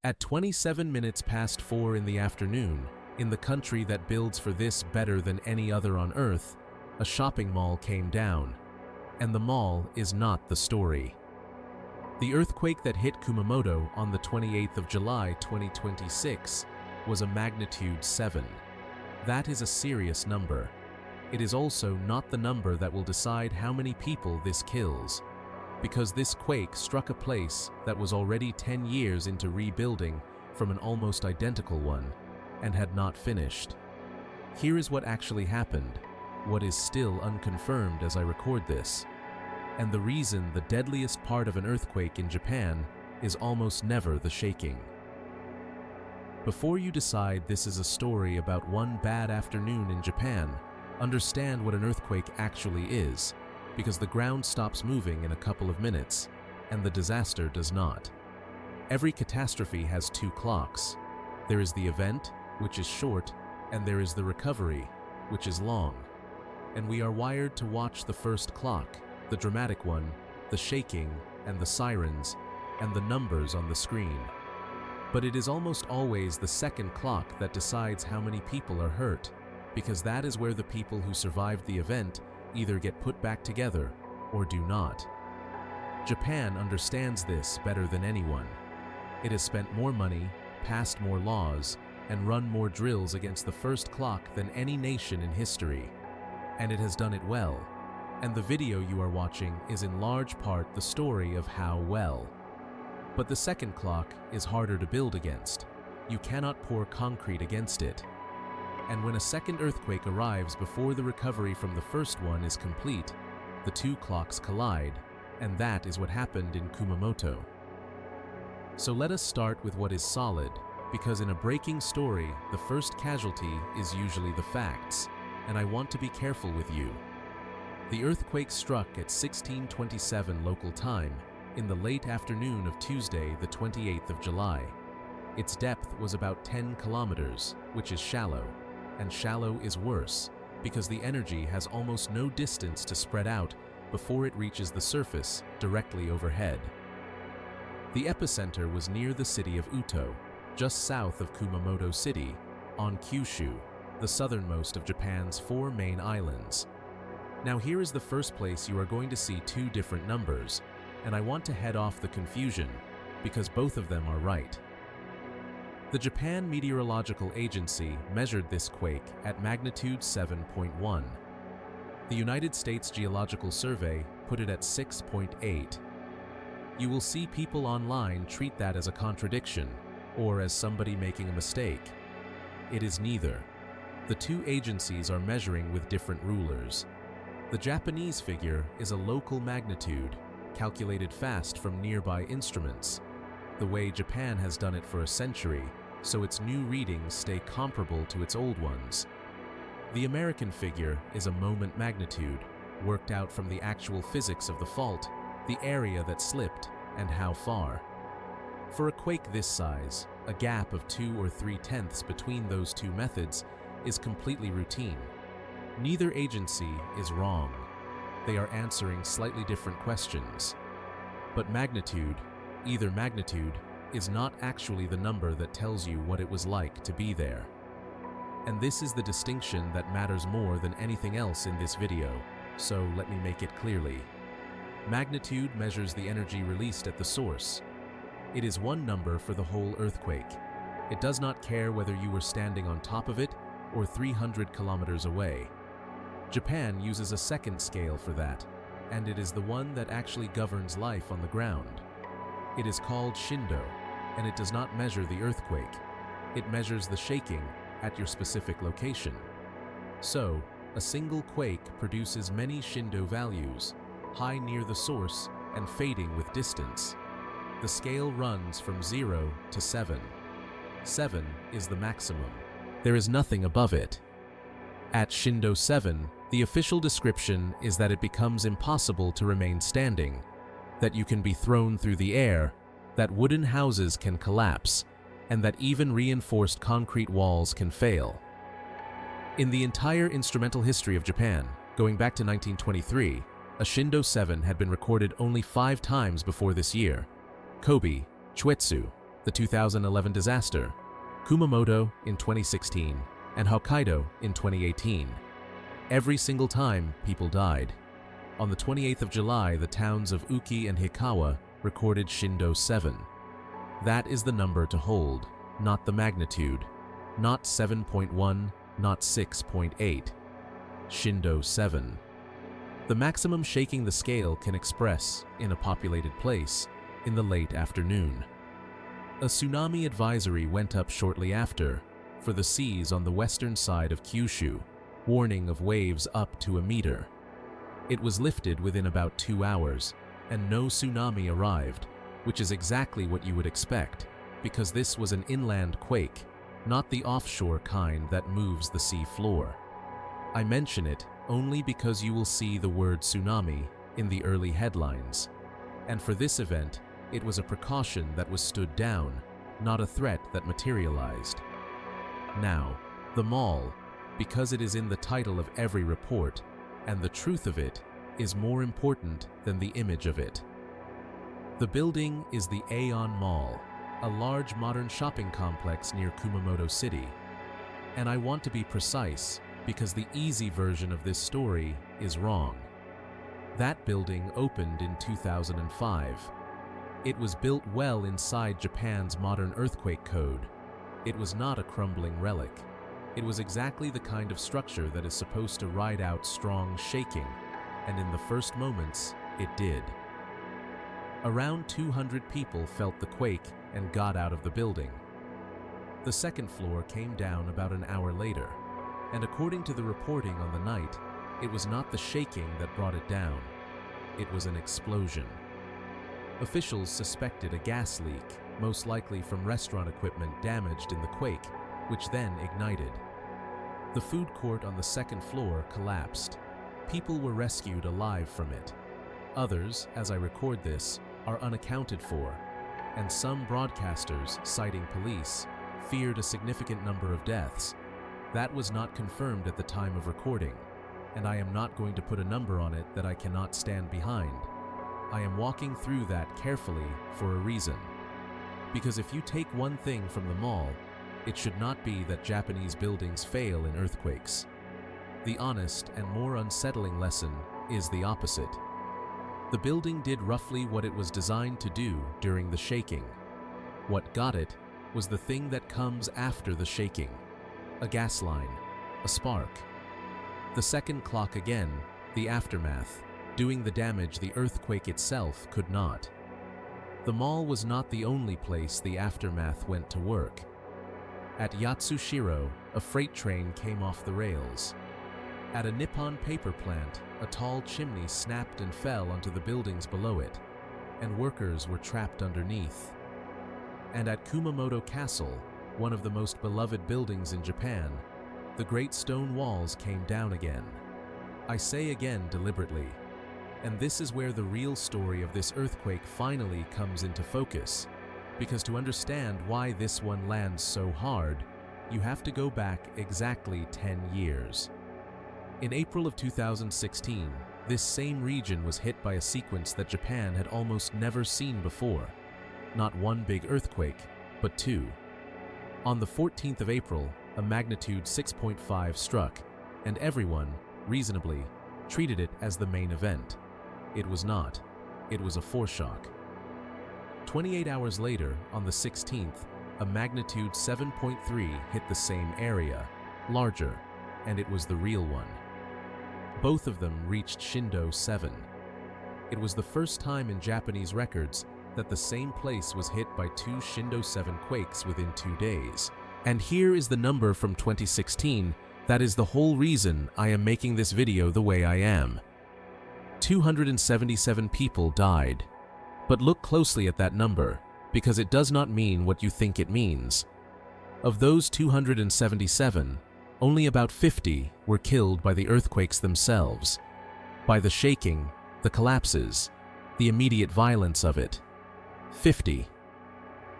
At 27 minutes past 4 in the afternoon, in the country that builds for this better than any other on Earth, a shopping mall came down. And the mall is not the story. The earthquake that hit Kumamoto on the 28th of July 2026 was a magnitude 7. That is a serious number. It is also not the number that will decide how many people this kills, because this quake struck a place that was already 10 years into rebuilding from an almost identical one and had not finished. Here is what actually happened, what is still unconfirmed as I record this, and the reason the deadliest part of an earthquake in Japan is almost never the shaking. Before you decide this is a story about one bad afternoon in Japan, understand what an earthquake actually is, because the ground stops moving in a couple of minutes, and the disaster does not. Every catastrophe has two clocks. There is the event, which is short, and there is the recovery, which is long. And we are wired to watch the first clock, the dramatic one, the shaking, and the sirens, and the numbers on the screen. But it is almost always the second clock that decides how many people are hurt, because that is where the people who survived the event either get put back together or do not. Japan understands this better than anyone. It has spent more money, passed more laws, and run more drills against the first clock than any nation in history. And it has done it well. And the video you are watching is in large part the story of how well. But the second clock is harder to build against. You cannot pour concrete against it. And when a second earthquake arrives before the recovery from the first one is complete, the two clocks collide, and that is what happened in Kumamoto. So let us start with what is solid, because in a breaking story, the first casualty is usually the facts, and I want to be careful with you. The earthquake struck at 16:27 local time in the late afternoon of Tuesday, the 28th of July. Its depth was about 10 kilometers, which is shallow. And shallow is worse, because the energy has almost no distance to spread out before it reaches the surface directly overhead. The epicenter was near the city of Uto, just south of Kumamoto City, on Kyushu, the southernmost of Japan's 4 main islands. Now here is the first place you are going to see two different numbers, and I want to head off the confusion, because both of them are right. The Japan Meteorological Agency measured this quake at magnitude 7.1. The United States Geological Survey put it at 6.8. You will see people online treat that as a contradiction, or as somebody making a mistake. It is neither. The two agencies are measuring with different rulers. The Japanese figure is a local magnitude, calculated fast from nearby instruments, the way Japan has done it for a century, so its new readings stay comparable to its old ones. The American figure is a moment magnitude, worked out from the actual physics of the fault, the area that slipped, and how far. For a quake this size, a gap of 2 or 3 tenths between those two methods is completely routine. Neither agency is wrong. They are answering slightly different questions. But magnitude, either magnitude, is not actually the number that tells you what it was like to be there. And this is the distinction that matters more than anything else in this video, so let me make it clearly. Magnitude measures the energy released at the source. It is one number for the whole earthquake. It does not care whether you were standing on top of it or 300 kilometers away. Japan uses a second scale for that, and it is the one that actually governs life on the ground. It is called Shindo, and it does not measure the earthquake. It measures the shaking at your specific location. So, a single quake produces many Shindo values, high near the source and fading with distance. The scale runs from 0 to 7. 7 is the maximum. There is nothing above it. At Shindo 7, the official description is that it becomes impossible to remain standing, that you can be thrown through the air, that wooden houses can collapse, and that even reinforced concrete walls can fail. In the entire instrumental history of Japan, going back to 1923, a Shindo 7 had been recorded only 5 times before this year: Kobe, Chuetsu, the 2011 disaster, Kumamoto in 2016, and Hokkaido in 2018. Every single time, people died. On the 28th of July, the towns of Uki and Hikawa recorded Shindo 7. That is the number to hold, not the magnitude. Not 7.1, not 6.8. Shindo 7. The maximum shaking the scale can express, in a populated place, in the late afternoon. A tsunami advisory went up shortly after, for the seas on the western side of Kyushu, warning of waves up to a meter. It was lifted within about 2 hours, and no tsunami arrived, which is exactly what you would expect, because this was an inland quake, not the offshore kind that moves the sea floor. I mention it only because you will see the word tsunami in the early headlines, and for this event, it was a precaution that was stood down, not a threat that materialized. Now, the mall, because it is in the title of every report, and the truth of it is more important than the image of it. The building is the Aeon Mall, a large modern shopping complex near Kumamoto City. And I want to be precise because the easy version of this story is wrong. That building opened in 2005. It was built well inside Japan's modern earthquake code. It was not a crumbling relic. It was exactly the kind of structure that is supposed to ride out strong shaking, and in the first moments, it did. Around 200 people felt the quake and got out of the building. The second floor came down about an hour later, and according to the reporting on the night, it was not the shaking that brought it down. It was an explosion. Officials suspected a gas leak, most likely from restaurant equipment damaged in the quake, which then ignited. The food court on the second floor collapsed. People were rescued alive from it. Others, as I record this, are unaccounted for, and some broadcasters, citing police, feared a significant number of deaths. That was not confirmed at the time of recording, and I am not going to put a number on it that I cannot stand behind. I am walking through that carefully for a reason. Because if you take one thing from the mall, it should not be that Japanese buildings fail in earthquakes. The honest and more unsettling lesson is the opposite. The building did roughly what it was designed to do during the shaking. What got it was the thing that comes after the shaking. A gas line, a spark. The second clock again, the aftermath, doing the damage the earthquake itself could not. The mall was not the only place the aftermath went to work. At Yatsushiro, a freight train came off the rails. At a Nippon paper plant, a tall chimney snapped and fell onto the buildings below it, and workers were trapped underneath. And at Kumamoto Castle, one of the most beloved buildings in Japan, the great stone walls came down again. I say again deliberately, and this is where the real story of this earthquake finally comes into focus, because to understand why this one lands so hard, you have to go back exactly 10 years. In April of 2016, this same region was hit by a sequence that Japan had almost never seen before. Not one big earthquake, but two. On the 14th of April, a magnitude 6.5 struck, and everyone, reasonably, treated it as the main event. It was not. It was a foreshock. 28 hours later, on the 16th, a magnitude 7.3 hit the same area, larger, and it was the real one. Both of them reached Shindo 7. It was the first time in Japanese records that the same place was hit by two Shindo 7 quakes within 2 days. And here is the number from 2016 that is the whole reason I am making this video the way I am. 277 people died. But look closely at that number, because it does not mean what you think it means. Of those 277, only about 50 were killed by the earthquakes themselves, by the shaking, the collapses, the immediate violence of it. 50.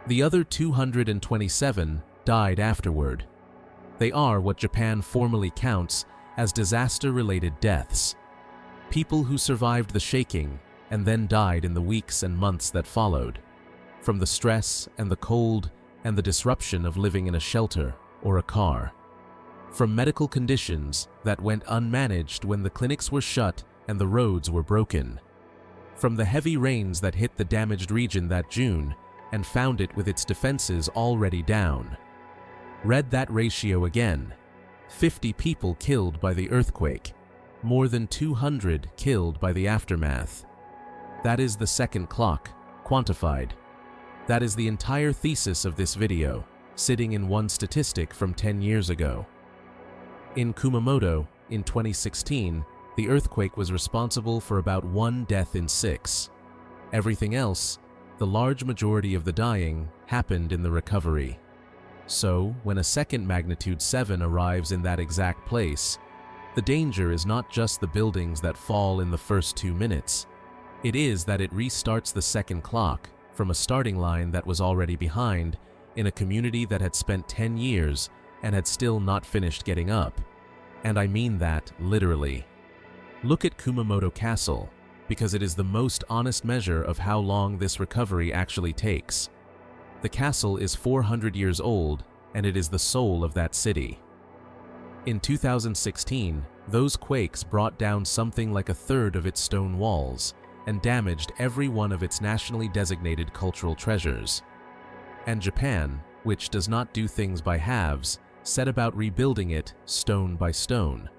The other 227 died afterward. They are what Japan formally counts as disaster-related deaths. People who survived the shaking and then died in the weeks and months that followed. from the stress and the cold and the disruption of living in a shelter or a car, from medical conditions that went unmanaged when the clinics were shut and the roads were broken, from the heavy rains that hit the damaged region that June and found it with its defenses already down. Read that ratio again: 50 people killed by the earthquake, more than 200 killed by the aftermath. That is the second clock, quantified. That is the entire thesis of this video, sitting in one statistic from 10 years ago. In Kumamoto, in 2016, the earthquake was responsible for about 1 death in 6. Everything else, the large majority of the dying, happened in the recovery. So, when a second magnitude 7 arrives in that exact place, the danger is not just the buildings that fall in the first 2 minutes. It is that it restarts the second clock from a starting line that was already behind in a community that had spent 10 years and had still not finished getting up. And I mean that literally. Look at Kumamoto Castle, because it is the most honest measure of how long this recovery actually takes. The castle is 400 years old, and it is the soul of that city. In 2016, those quakes brought down something like a third of its stone walls and damaged every one of its nationally designated cultural treasures. And Japan, which does not do things by halves, set about rebuilding it stone by stone,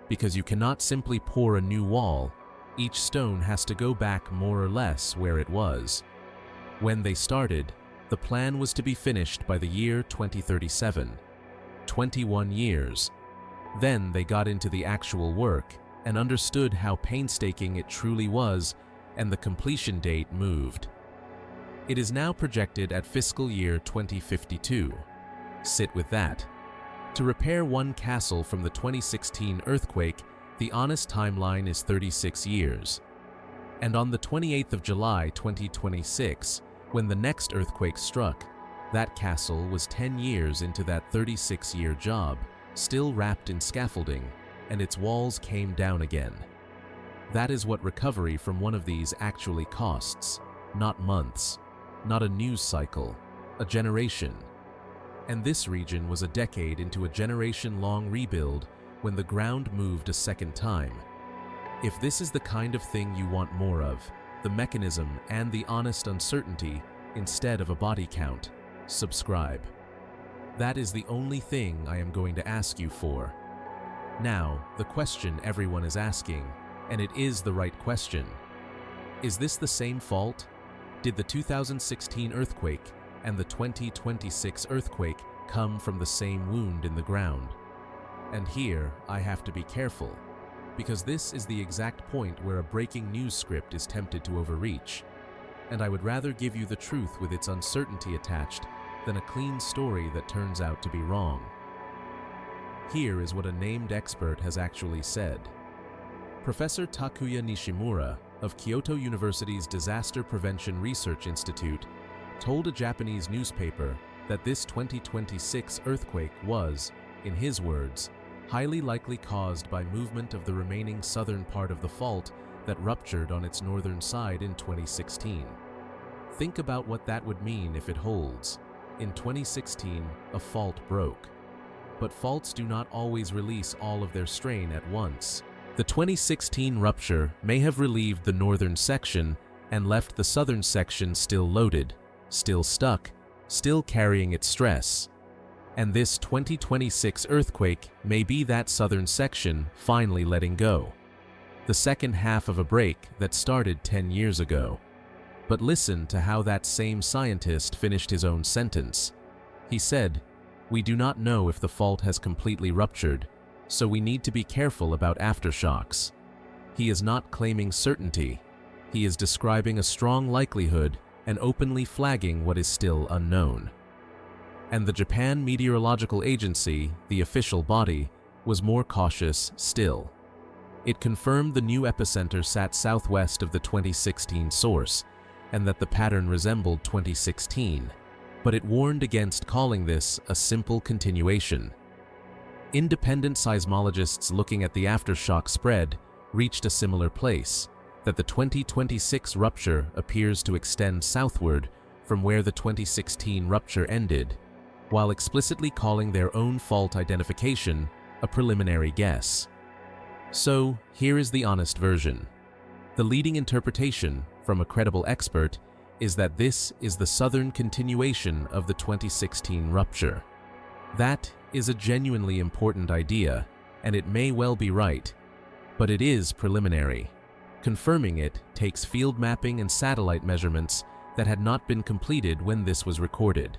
because you cannot simply pour a new wall. Each stone has to go back more or less where it was. When they started, the plan was to be finished by the year 2037, 21 years. Then they got into the actual work and understood how painstaking it truly was, and the completion date moved. It is now projected at fiscal year 2052. Sit with that. To repair one castle from the 2016 earthquake, the honest timeline is 36 years. And on the 28th of July 2026, when the next earthquake struck, that castle was 10 years into that 36-year job, still wrapped in scaffolding, and its walls came down again. That is what recovery from one of these actually costs. Not months, not a news cycle, a generation. And this region was a decade into a generation-long rebuild when the ground moved a second time. If this is the kind of thing you want more of, the mechanism and the honest uncertainty instead of a body count, subscribe. That is the only thing I am going to ask you for. Now, the question everyone is asking, and it is the right question. Is this the same fault? Did the 2016 earthquake and the 2026 earthquake come from the same wound in the ground? And here, I have to be careful, because this is the exact point where a breaking news script is tempted to overreach, and I would rather give you the truth with its uncertainty attached than a clean story that turns out to be wrong. Here is what a named expert has actually said. Professor Takuya Nishimura of Kyoto University's Disaster Prevention Research Institute told a Japanese newspaper that this 2026 earthquake was, in his words, highly likely caused by movement of the remaining southern part of the fault that ruptured on its northern side in 2016. Think about what that would mean if it holds. In 2016, a fault broke. But faults do not always release all of their strain at once. The 2016 rupture may have relieved the northern section and left the southern section still loaded, still stuck, still carrying its stress. And this 2026 earthquake may be that southern section finally letting go. The second half of a break that started 10 years ago. But listen to how that same scientist finished his own sentence. He said, "We do not know if the fault has completely ruptured, so we need to be careful about aftershocks." He is not claiming certainty. He is describing a strong likelihood and openly flagging what is still unknown. And the Japan Meteorological Agency, the official body, was more cautious still. It confirmed the new epicenter sat southwest of the 2016 source, and that the pattern resembled 2016, but it warned against calling this a simple continuation. Independent seismologists looking at the aftershock spread reached a similar place, that the 2026 rupture appears to extend southward from where the 2016 rupture ended, while explicitly calling their own fault identification a preliminary guess. So, here is the honest version. The leading interpretation, from a credible expert, is that this is the southern continuation of the 2016 rupture. That is a genuinely important idea, and it may well be right, but it is preliminary. Confirming it takes field mapping and satellite measurements that had not been completed when this was recorded.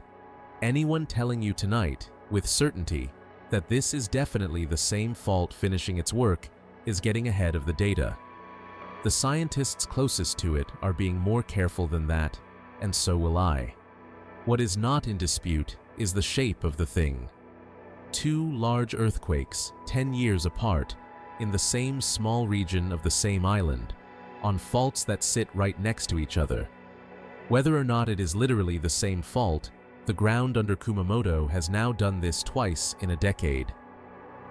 Anyone telling you tonight, with certainty, that this is definitely the same fault finishing its work is getting ahead of the data. The scientists closest to it are being more careful than that, and so will I. What is not in dispute is the shape of the thing. Two large earthquakes, 10 years apart, in the same small region of the same island, on faults that sit right next to each other. Whether or not it is literally the same fault, the ground under Kumamoto has now done this twice in a decade.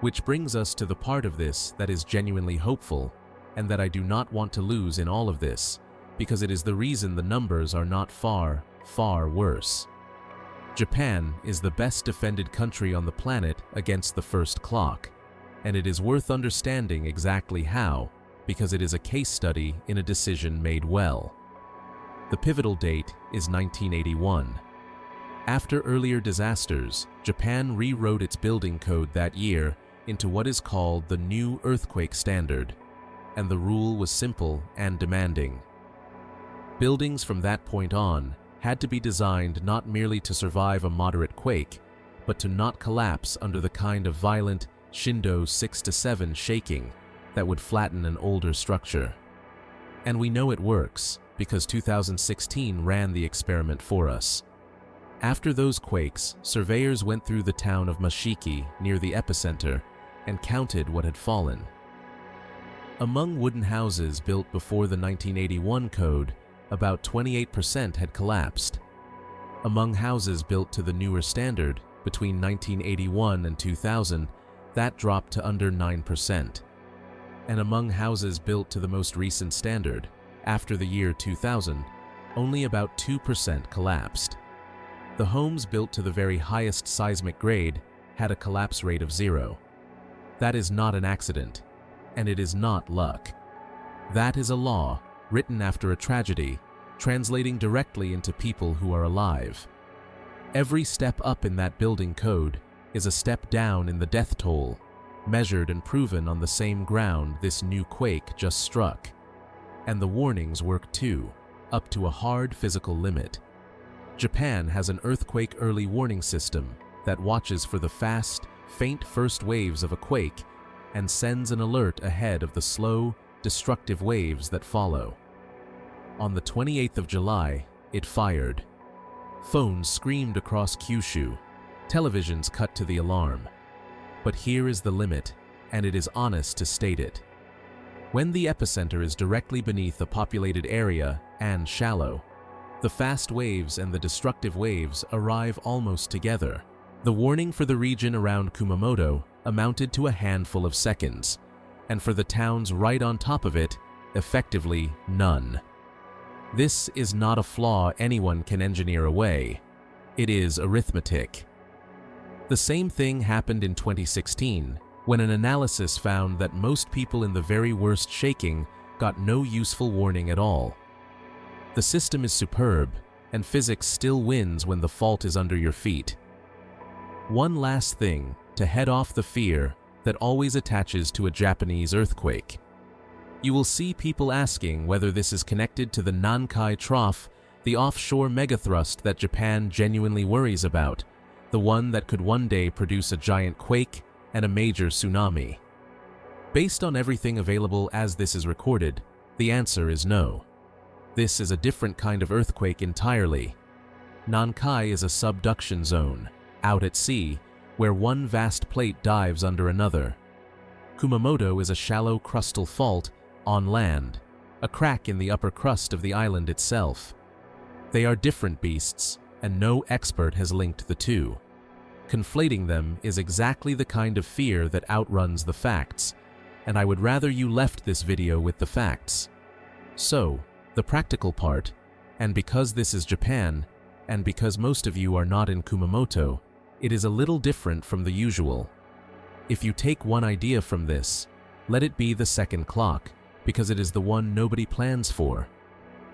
Which brings us to the part of this that is genuinely hopeful, and that I do not want to lose in all of this, because it is the reason the numbers are not far, far worse. Japan is the best defended country on the planet against the first clock, and it is worth understanding exactly how, because it is a case study in a decision made well. The pivotal date is 1981. After earlier disasters, Japan rewrote its building code that year into what is called the New Earthquake Standard, and the rule was simple and demanding. Buildings from that point on had to be designed not merely to survive a moderate quake, but to not collapse under the kind of violent Shindo 6 to 7 shaking that would flatten an older structure. And we know it works, because 2016 ran the experiment for us. After those quakes, surveyors went through the town of Mashiki near the epicenter and counted what had fallen. Among wooden houses built before the 1981 code, about 28% had collapsed. Among houses built to the newer standard, between 1981 and 2000, that dropped to under 9%. And among houses built to the most recent standard, after the year 2000, only about 2% collapsed. The homes built to the very highest seismic grade had a collapse rate of 0. That is not an accident, and it is not luck. That is a law, written after a tragedy, translating directly into people who are alive. Every step up in that building code is a step down in the death toll, measured and proven on the same ground this new quake just struck. And the warnings work too, up to a hard physical limit. Japan has an earthquake early warning system that watches for the fast, faint first waves of a quake and sends an alert ahead of the slow, destructive waves that follow. On the 28th of July, it fired. Phones screamed across Kyushu. Televisions cut to the alarm. But here is the limit, and it is honest to state it. When the epicenter is directly beneath a populated area and shallow, the fast waves and the destructive waves arrive almost together. The warning for the region around Kumamoto amounted to a handful of seconds, and for the towns right on top of it, effectively none. This is not a flaw anyone can engineer away. It is arithmetic. The same thing happened in 2016, when an analysis found that most people in the very worst shaking got no useful warning at all. The system is superb, and physics still wins when the fault is under your feet. One last thing to head off the fear that always attaches to a Japanese earthquake. You will see people asking whether this is connected to the Nankai Trough, the offshore megathrust that Japan genuinely worries about, the one that could one day produce a giant quake and a major tsunami. Based on everything available as this is recorded, the answer is no. This is a different kind of earthquake entirely. Nankai is a subduction zone, out at sea, where one vast plate dives under another. Kumamoto is a shallow crustal fault on land, a crack in the upper crust of the island itself. They are different beasts, and no expert has linked the two. Conflating them is exactly the kind of fear that outruns the facts, and I would rather you left this video with the facts. So, the practical part, and because this is Japan, and because most of you are not in Kumamoto, it is a little different from the usual. If you take one idea from this, let it be the second clock, because it is the one nobody plans for.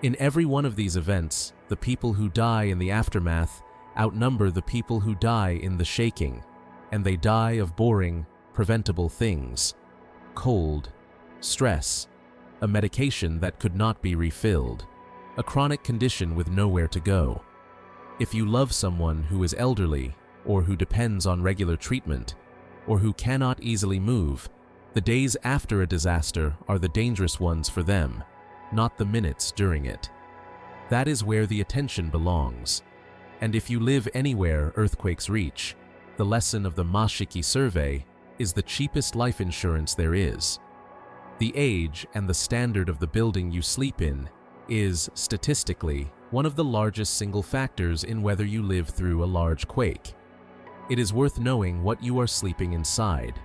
In every one of these events, the people who die in the aftermath outnumber the people who die in the shaking, and they die of boring, preventable things. Cold, stress, a medication that could not be refilled, a chronic condition with nowhere to go. If you love someone who is elderly, or who depends on regular treatment, or who cannot easily move, the days after a disaster are the dangerous ones for them, not the minutes during it. That is where the attention belongs. And if you live anywhere earthquakes reach, the lesson of the Mashiki survey is the cheapest life insurance there is. The age and the standard of the building you sleep in is, statistically, one of the largest single factors in whether you live through a large quake. It is worth knowing what you are sleeping inside.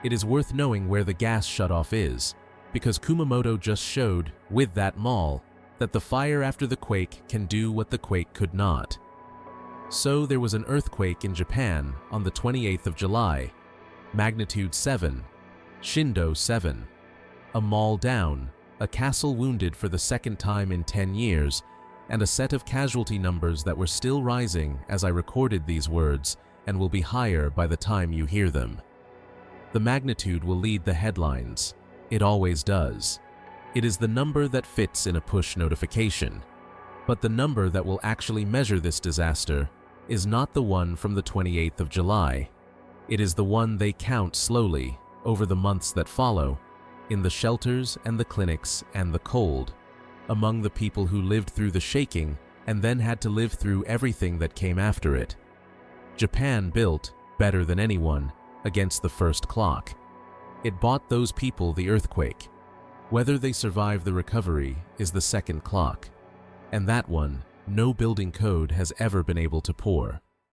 It is worth knowing where the gas shutoff is, because Kumamoto just showed, with that mall, that the fire after the quake can do what the quake could not. So there was an earthquake in Japan on the 28th of July, magnitude 7, Shindo 7. A mall down, a castle wounded for the second time in 10 years, and a set of casualty numbers that were still rising as I recorded these words and will be higher by the time you hear them. The magnitude will lead the headlines. It always does. It is the number that fits in a push notification. But the number that will actually measure this disaster is not the one from the 28th of July. It is the one they count slowly over the months that follow, in the shelters and the clinics and the cold, among the people who lived through the shaking and then had to live through everything that came after it. Japan built, better than anyone, against the first clock. It bought those people the earthquake. Whether they survive the recovery is the second clock, and that one no building code has ever been able to pour.